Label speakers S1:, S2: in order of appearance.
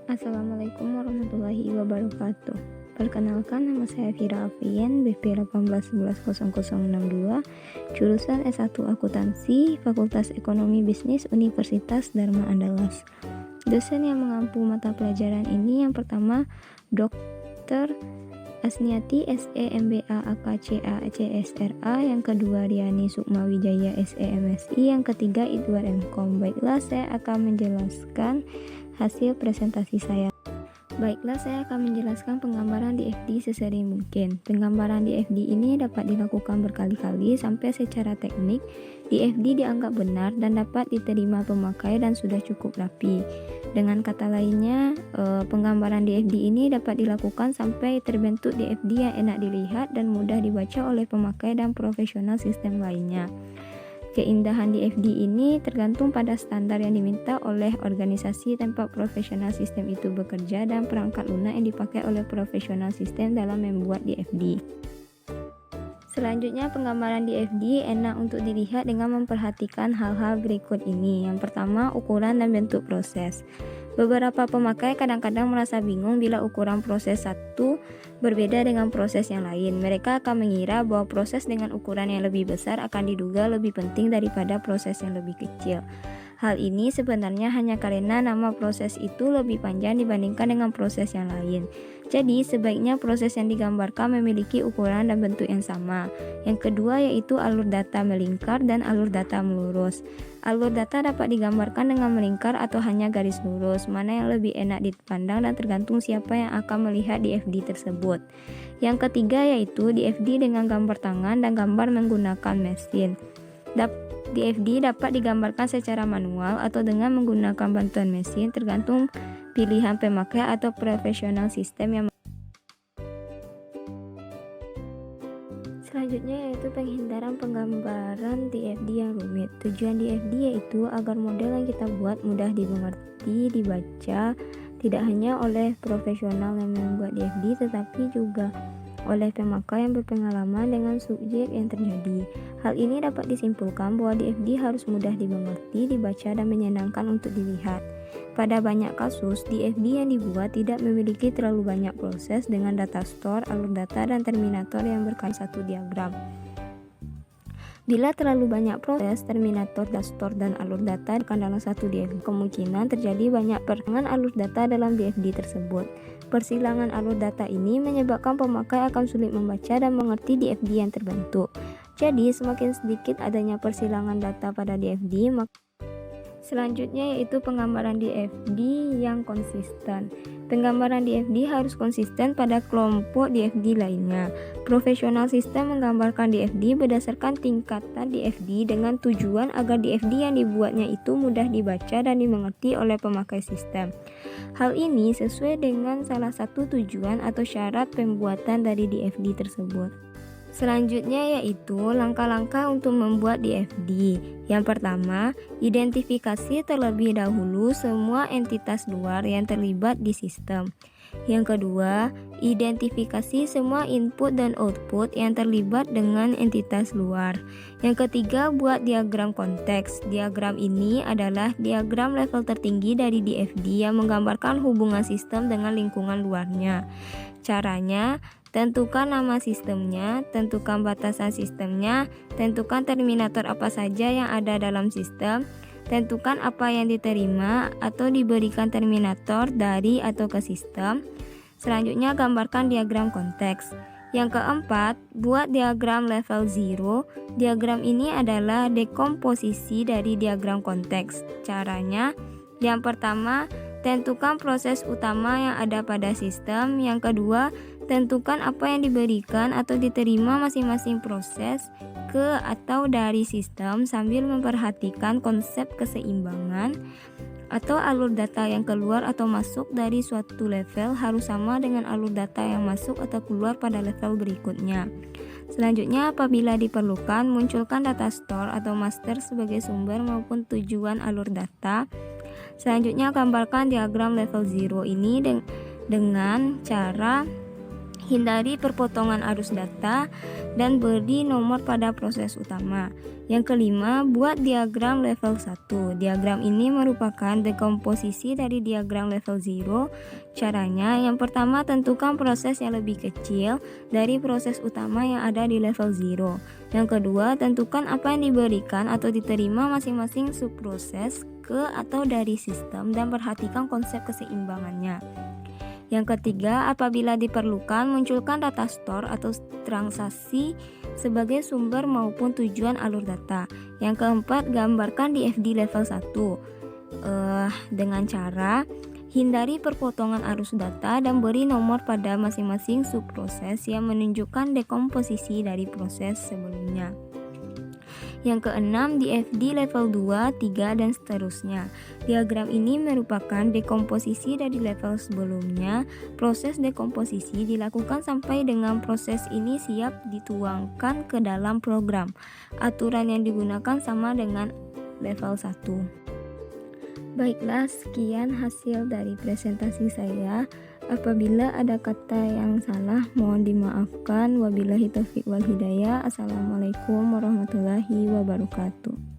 S1: Assalamualaikum warahmatullahi wabarakatuh. Perkenalkan, nama saya Vira Afrien, BP 18110062, jurusan S1 Akuntansi, Fakultas Ekonomi Bisnis Universitas Dharma Andalas. Dosen yang mengampu mata pelajaran ini yang pertama Dr. Asniati SE MBA AKCA CSRA, yang kedua Riani Sukma Wijaya SE MSI, yang ketiga Idwar MKom. Baiklah, saya akan menjelaskan hasil presentasi saya. Baiklah, saya akan menjelaskan penggambaran di FD sesering mungkin. Penggambaran di FD ini dapat dilakukan berkali-kali sampai secara teknik di FD dianggap benar dan dapat diterima pemakai dan sudah cukup rapi. Dengan kata lainnya, penggambaran di FD ini dapat dilakukan sampai terbentuk di FD yang enak dilihat dan mudah dibaca oleh pemakai dan profesional sistem lainnya. Keindahan di FD ini tergantung pada standar yang diminta oleh organisasi tempat profesional sistem itu bekerja dan perangkat lunak yang dipakai oleh profesional sistem dalam membuat di FD. Selanjutnya, penggambaran di FD enak untuk dilihat dengan memperhatikan hal-hal berikut ini. Yang pertama, ukuran dan bentuk proses. Beberapa pemakai kadang-kadang merasa bingung bila ukuran proses satu berbeda dengan proses yang lain. Mereka akan mengira bahwa proses dengan ukuran yang lebih besar akan diduga lebih penting daripada proses yang lebih kecil. Hal ini sebenarnya hanya karena nama proses itu lebih panjang dibandingkan dengan proses yang lain. Jadi, sebaiknya proses yang digambarkan memiliki ukuran dan bentuk yang sama. Yang kedua yaitu alur data melingkar dan alur data melurus. Alur data dapat digambarkan dengan melingkar atau hanya garis lurus, mana yang lebih enak dipandang dan tergantung siapa yang akan melihat di FD tersebut. Yang ketiga yaitu di FD dengan gambar tangan dan gambar menggunakan mesin. Di FD dapat digambarkan secara manual atau dengan menggunakan bantuan mesin, tergantung pilihan pemakai atau profesional sistem yang. Selanjutnya yaitu penghindaran penggambaran di FD yang rumit. Tujuan di FD yaitu agar model yang kita buat mudah dimengerti, dibaca, tidak hanya oleh profesional yang membuat di FD, tetapi juga oleh pemakai yang berpengalaman dengan subjek yang terjadi. Hal ini dapat disimpulkan bahwa di FD harus mudah dimengerti, dibaca, dan menyenangkan untuk dilihat. Pada banyak kasus, di FD yang dibuat tidak memiliki terlalu banyak proses dengan data store, alur data, dan terminator yang berkait satu diagram. Bila terlalu banyak proses, terminator, data store, dan alur data dalam satu DFD, kemungkinan terjadi banyak persilangan alur data dalam DFD tersebut. Persilangan alur data ini menyebabkan pemakai akan sulit membaca dan mengerti DFD yang terbentuk. Jadi, semakin sedikit adanya persilangan data pada DFD, selanjutnya yaitu penggambaran DFD yang konsisten. Penggambaran DFD harus konsisten pada kelompok DFD lainnya. Profesional sistem menggambarkan DFD berdasarkan tingkatan DFD dengan tujuan agar DFD yang dibuatnya itu mudah dibaca dan dimengerti oleh pemakai sistem. Hal ini sesuai dengan salah satu tujuan atau syarat pembuatan dari DFD tersebut. Selanjutnya yaitu langkah-langkah untuk membuat DFD. Yang pertama, identifikasi terlebih dahulu semua entitas luar yang terlibat di sistem. Yang kedua, identifikasi semua input dan output yang terlibat dengan entitas luar. Yang ketiga, buat diagram konteks. Diagram ini adalah diagram level tertinggi dari DFD yang menggambarkan hubungan sistem dengan lingkungan luarnya. Caranya, tentukan nama sistemnya, tentukan batasan sistemnya, tentukan terminator apa saja yang ada dalam sistem, tentukan apa yang diterima atau diberikan terminator dari atau ke sistem. Selanjutnya, gambarkan diagram konteks. Yang keempat, buat diagram level 0. Diagram ini adalah dekomposisi dari diagram konteks. Caranya, yang pertama, tentukan proses utama yang ada pada sistem. Yang kedua, tentukan apa yang diberikan atau diterima masing-masing proses ke atau dari sistem sambil memperhatikan konsep keseimbangan atau alur data yang keluar atau masuk dari suatu level harus sama dengan alur data yang masuk atau keluar pada level berikutnya. Selanjutnya, apabila diperlukan, munculkan data store atau master sebagai sumber maupun tujuan alur data. Selanjutnya, gambarkan diagram level 0 ini dengan cara Hindari perpotongan arus data dan beri nomor pada proses utama. Yang kelima, buat diagram level 1. Diagram ini merupakan dekomposisi dari diagram level 0. Caranya, yang pertama tentukan proses yang lebih kecil dari proses utama yang ada di level 0. Yang kedua, tentukan apa yang diberikan atau diterima masing-masing subproses ke atau dari sistem dan perhatikan konsep keseimbangannya. Yang ketiga, apabila diperlukan, munculkan data store atau transaksi sebagai sumber maupun tujuan alur data. Yang keempat, gambarkan DFD level 1 dengan cara hindari perpotongan arus data dan beri nomor pada masing-masing subproses yang menunjukkan dekomposisi dari proses sebelumnya. Yang keenam, DFD level 2, 3, dan seterusnya. Diagram ini merupakan dekomposisi dari level sebelumnya. Proses dekomposisi dilakukan sampai dengan proses ini siap dituangkan ke dalam program. Aturan yang digunakan sama dengan level 1. Baiklah, sekian hasil dari presentasi saya. Apabila ada kata yang salah, mohon dimaafkan. Wabillahi taufiq wal hidayah. Assalamualaikum warahmatullahi wabarakatuh.